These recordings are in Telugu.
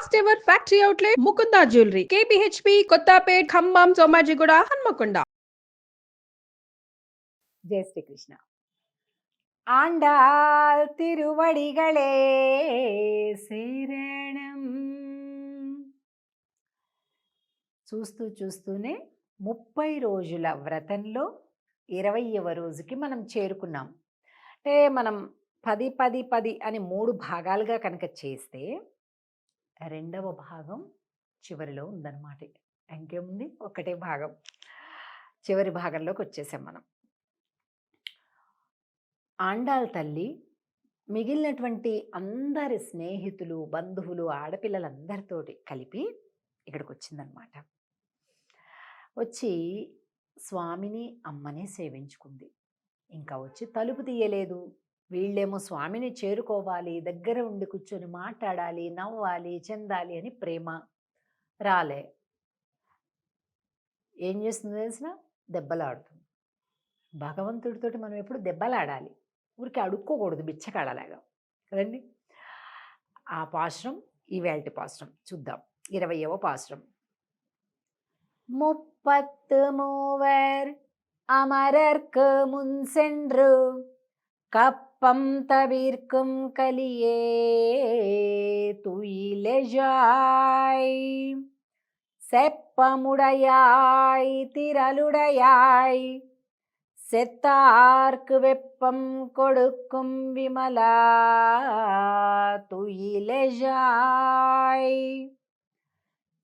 First ever factory outlet Mukunda jewellery KPHB Kothapet Khammam Somajiguda Hanamkonda. జై శ్రీకృష్ణ. ఆండాల్ తిరువడిగళే శరణం. చూస్తూనే 30 రోజుల వ్రతంలో 20వ రోజుకి మనం చేరుకున్నాం. అంటే మనం 10 10 10 అని 3 భాగాలుగా కనుక చేస్తే రెండవ భాగం చివరిలో ఉందన్నమాట. ఇంకేముంది, ఒకటే భాగం. చివరి భాగంలోకి వచ్చేసాం మనం. ఆండాల్ తల్లి మిగిలినటువంటి అందరి స్నేహితులు, బంధువులు, ఆడపిల్లలందరితోటి కలిపి ఇక్కడికి వచ్చిందనమాట. వచ్చి స్వామిని, అమ్మని సేవించుకుంది. ఇంకా వచ్చి తలుపు తీయలేదు. వీళ్ళేమో స్వామిని చేరుకోవాలి, దగ్గర ఉండి కూర్చొని మాట్లాడాలి, నవ్వాలి, చెందాలి అని ప్రేమ. రాలే. ఏం చేస్తుందో తెలిసిన? దెబ్బలాడుతుంది. భగవంతుడితోటి మనం ఎప్పుడు దెబ్బలాడాలి, ఊరికి అడుక్కోకూడదు బిచ్చకాడలాగా కదండి. ఆ పాశ్రం ఈవేళటి పాశ్రం చూద్దాం. 20వ పాశ్రం. 33 அமரர்க்கு முன் சென்று கப்பம் தவிர்க்கும் கலியே துயிலெஜாய் செப்பமுடையாய் திரளுடையாய் செத்தார்க்கு வெப்பம் கொடுக்கும் விமலா துயிலெஜாய்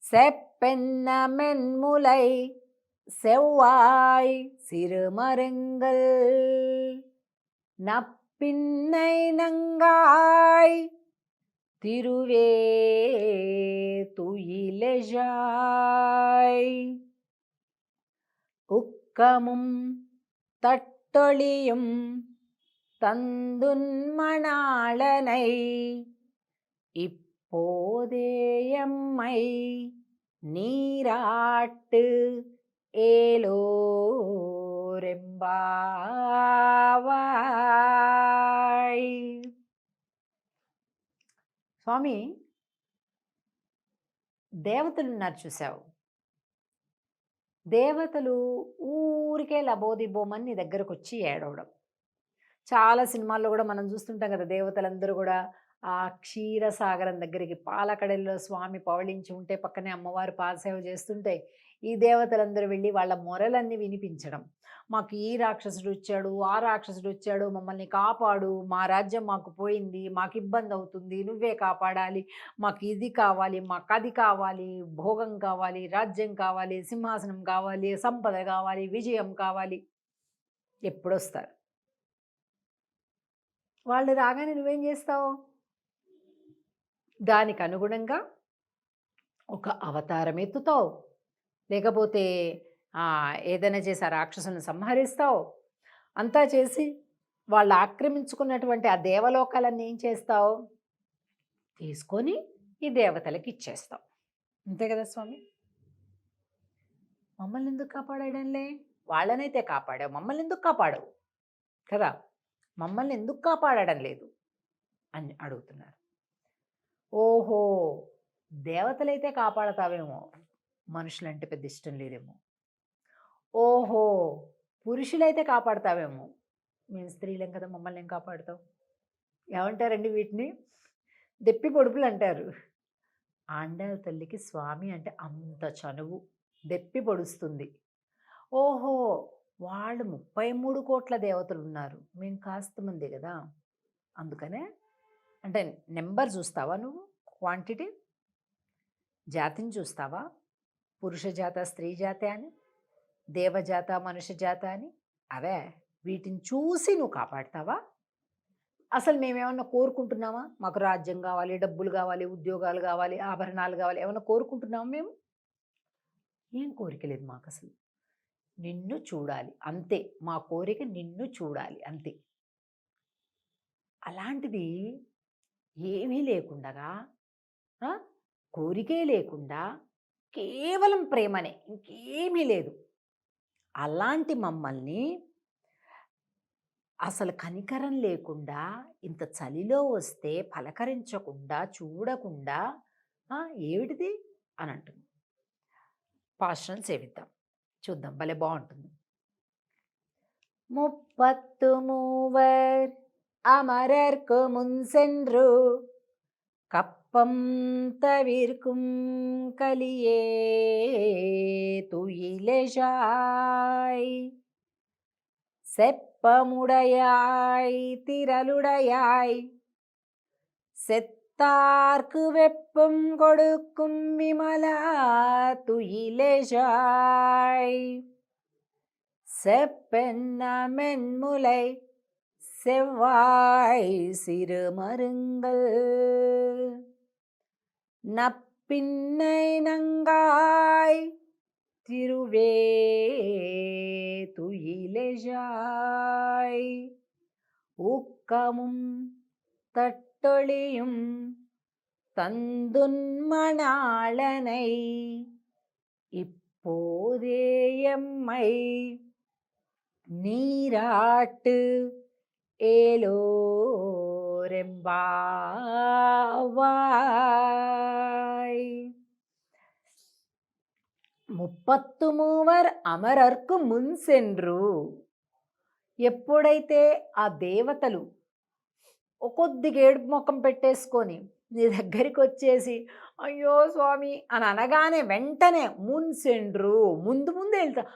செப்பென்ன மென்முலை செவ்வாய் சிறுமருங்கள் நப்பின்னை நங்காய் திருவே துயிலெஜாய் உக்கமும் தட்டொளியும் தந்துன்மணாளனை இப்போதேயம்மை நீராட்டு ఏలోరెంబావాయ్. స్వామి, దేవతలు ఉన్నారు చూసావు. దేవతలు ఊరికే లబోదిబోమని నీ దగ్గరకు వచ్చి ఏడవడం. చాలా సినిమాల్లో కూడా మనం చూస్తుంటాం కదా, దేవతలందరూ కూడా ఆ క్షీరసాగరం దగ్గరికి పాలకడల్లో స్వామి పవళించి ఉంటే పక్కనే అమ్మవారు పాదసేవ చేస్తుంటే ఈ దేవతలందరూ వెళ్ళి వాళ్ళ మొరలన్నీ వినిపించడం. మాకు ఈ రాక్షసుడు వచ్చాడు, ఆ రాక్షసుడు వచ్చాడు, మమ్మల్ని కాపాడు, మా రాజ్యం మాకు పోయింది, మాకు ఇబ్బంది అవుతుంది, నువ్వే కాపాడాలి, మాకు ఇది కావాలి, మాకు అది కావాలి, భోగం కావాలి, రాజ్యం కావాలి, సింహాసనం కావాలి, సంపద కావాలి, విజయం కావాలి. ఎప్పుడొస్తారు వాళ్ళు? రాగానే నువ్వేం చేస్తావు? దానికి అనుగుణంగా ఒక అవతారం ఎత్తుతావు, లేకపోతే ఏదైనా చేసి ఆ రాక్షసుని సంహరిస్తావు. అంతా చేసి వాళ్ళు ఆక్రమించుకున్నటువంటి ఆ దేవలోకాలన్నీ ఏం చేస్తావు? తీసుకొని ఈ దేవతలకి ఇచ్చేస్తావు. అంతే కదా స్వామి? మమ్మల్ని ఎందుకు కాపాడాడంలే? వాళ్ళనైతే కాపాడావు, మమ్మల్ని ఎందుకు కాపాడవు కదా? మమ్మల్ని ఎందుకు కాపాడడం లేదు అని అడుగుతున్నారు. ఓహో, దేవతలైతే కాపాడతావేమో, మనుషులంటే పెద్ద ఇష్టం లేదేమో. ఓహో, పురుషులైతే కాపాడతావేమో, మేము స్త్రీలం కదా, మమ్మల్ని ఏం కాపాడుతావు? ఏమంటారండి వీటిని? దెప్పి పొడుపులు అంటారు. ఆండాళ్ళ తల్లికి స్వామి అంటే అంత చనువు, దెప్పి పొడుస్తుంది. ఓహో, వాళ్ళు 33 కోట్ల దేవతలు ఉన్నారు, మేము కాస్త మంది కదా, అందుకనే. అంటే నెంబర్ చూస్తావా నువ్వు? క్వాంటిటీ, జాతిని చూస్తావా? పురుష జాత, స్త్రీ జాత అని, దేవజాత, మనుష్య జాత అని, అవే వీటిని చూసి నువ్వు కాపాడుతావా? అసలు మేమేమన్నా కోరుకుంటున్నామా? మాకు రాజ్యం కావాలి, డబ్బులు కావాలి, ఉద్యోగాలు కావాలి, ఆభరణాలు కావాలి, ఏమన్నా కోరుకుంటున్నామా మేము? ఏం కోరిక లేదు మాకు. అసలు నిన్ను చూడాలి అంతే, మా కోరిక నిన్ను చూడాలి అంతే. అలాంటిది ఏమీ లేకుండగా, కోరికే లేకుండా కేవలం ప్రేమనే, ఇంకేమీ లేదు. అలాంటి మమ్మల్ని అసలు కనికరం లేకుండా, ఇంత చలిలో వస్తే పలకరించకుండా, చూడకుండా ఏమిటిది అని అంటుంది. పాశ్రం సేవిద్దాం, చూద్దాం, భలే బాగుంటుంది. 33 அமரர்க்கு முன் சென்று கப்பம் தவிர்க்கும் கலியே துயிலெழாய் செப்பமுடையாய் திரளுடையாய் செத்தார்க்கு வெப்பம் கொடுக்கும் விமலா துயிலெழாய் செப்பென்ன மென்முலை செவ்வாய் சிறுமருங்கள் நப்பின்னை நங்காய் திருவே துயிலெழாய் ஊக்கமும் தட்டொளியும் தந்துன்மணாளனை இப்போதே எம்மை நீராட்டு ఏలోరెంబావాయ్. 33 అమరర్కు మున్సెండ్రు. ఎప్పుడైతే ఆ దేవతలు కొద్దిగా ఏడుపు ముఖం పెట్టేసుకొని నీ దగ్గరికి వచ్చేసి అయ్యో స్వామి అని అనగానే వెంటనే మున్సెండ్రు, ముందు వెళ్తావు.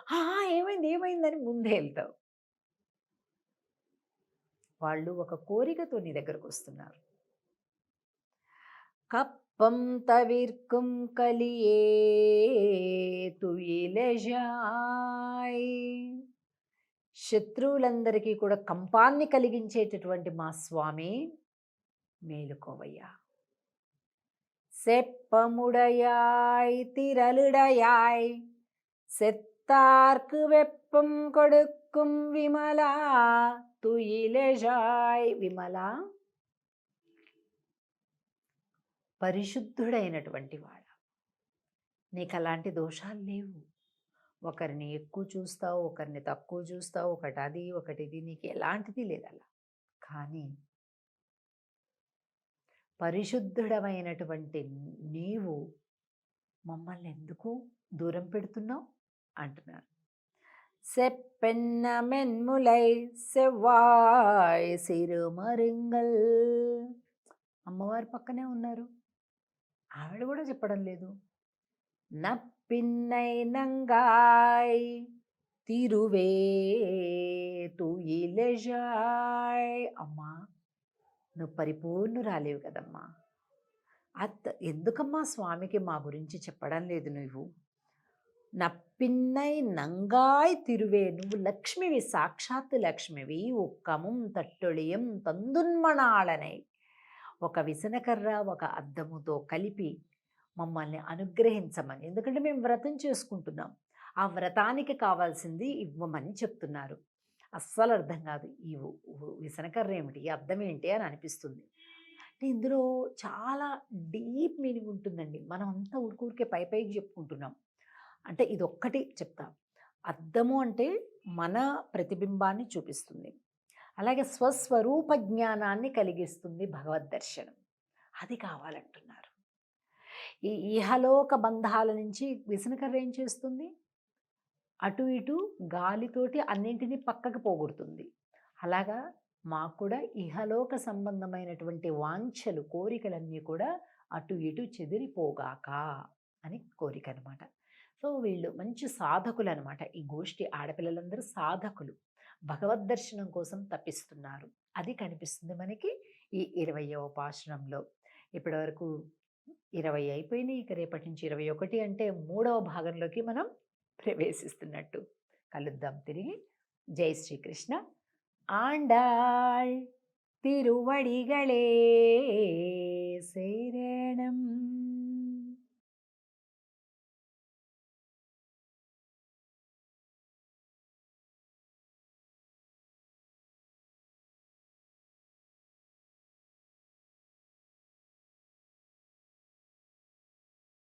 ఏమైందని ముందే వెళ్తావు. వాళ్ళు ఒక కోరికతో నీ దగ్గరకు వస్తున్నారు. కప్పం తవిర్కుం కలియే తుయిలెజాయ్. శత్రువులందరికీ కూడా కంపాన్ని కలిగించేటటువంటి మా స్వామి మేలుకోవయ్యా. செப்பமுடையாய் திரளுடையாய் செத்தார்க்கு வெப்பం கொடுக்கும் విమలా తుయిలెజాయ్. విమలా, పరిశుద్ధుడైనటువంటి వాడ, నీకు అలాంటి దోషాలు లేవు. ఒకరిని ఎక్కువ చూస్తావు, ఒకరిని తక్కువ చూస్తావు, ఒకటి అది ఒకటి ఇది, నీకు ఎలాంటిది లేదు అలా. కానీ పరిశుద్ధుడమైనటువంటి నీవు మమ్మల్ని ఎందుకు దూరం పెడుతున్నావు అంటున్నారు. செப்பென்ன மென்முலை செவ்வாய் సిరుమరింగల్. అమ్మవారి పక్కనే ఉన్నారు, ఆవిడ కూడా చెప్పడం లేదు. నప్పిన్నై నంగాయ్ తిరువే తుయిలెజాయ్. అమ్మా, నువ్వు పరిపూర్ణురాలేవు కదమ్మా. ఎందుకమ్మా స్వామికి మా గురించి చెప్పడం లేదు నువ్వు? నప్పిన్నై నంగాయ్ తిరువే, నువ్వు లక్ష్మివి, సాక్షాత్ లక్ష్మివి. ఉక్కముం తట్టొళియం తందున్మణాళనై, ఒక విసనకర్ర ఒక అద్దముతో కలిపి మమ్మల్ని అనుగ్రహించమని. ఎందుకంటే మేము వ్రతం చేసుకుంటున్నాం, ఆ వ్రతానికి కావాల్సింది ఇవ్వమని చెప్తున్నారు. అస్సలు అర్థం కాదు, ఈ విసనకర్ర ఏమిటి, ఈ అద్దం ఏంటి అని అనిపిస్తుంది. అంటే ఇందులో చాలా డీప్ మీనింగ్ ఉంటుందండి. మనం అంతా ఊరికే పైకి చెప్పుకుంటున్నాం. అంటే ఇది ఒక్కటి చెప్తా. అద్దము అంటే మన ప్రతిబింబాన్ని చూపిస్తుంది, అలాగే స్వస్వరూప జ్ఞానాన్ని కలిగిస్తుంది భగవద్ దర్శనం. అది కావాలంటున్నారు. ఈ ఇహలోక బంధాల నుంచి విసనకర్ర ఏం చేస్తుంది? అటు ఇటు గాలితోటి అన్నింటినీ పక్కకు పోగొడుతుంది. అలాగా మాకు కూడా ఇహలోక సంబంధమైనటువంటి వాంఛలు, కోరికలన్నీ కూడా అటు ఇటు చెదిరిపోగాక అని కోరిక అనమాట. సో వీళ్ళు మంచి సాధకులు అనమాట. ఈ గోష్ఠి ఆడపిల్లలందరూ సాధకులు, భగవద్ దర్శనం కోసం తప్పిస్తున్నారు. అది కనిపిస్తుంది మనకి ఈ 20వ పాశురంలో. ఇప్పటివరకు 20 అయిపోయినాయి, ఇక రేపటి నుంచి 21 అంటే 3వ భాగంలోకి మనం ప్రవేశిస్తున్నట్టు. కలుద్దాం తిరిగి. జై శ్రీకృష్ణ. ఆండాళ్ తిరువడిగళే శరణం.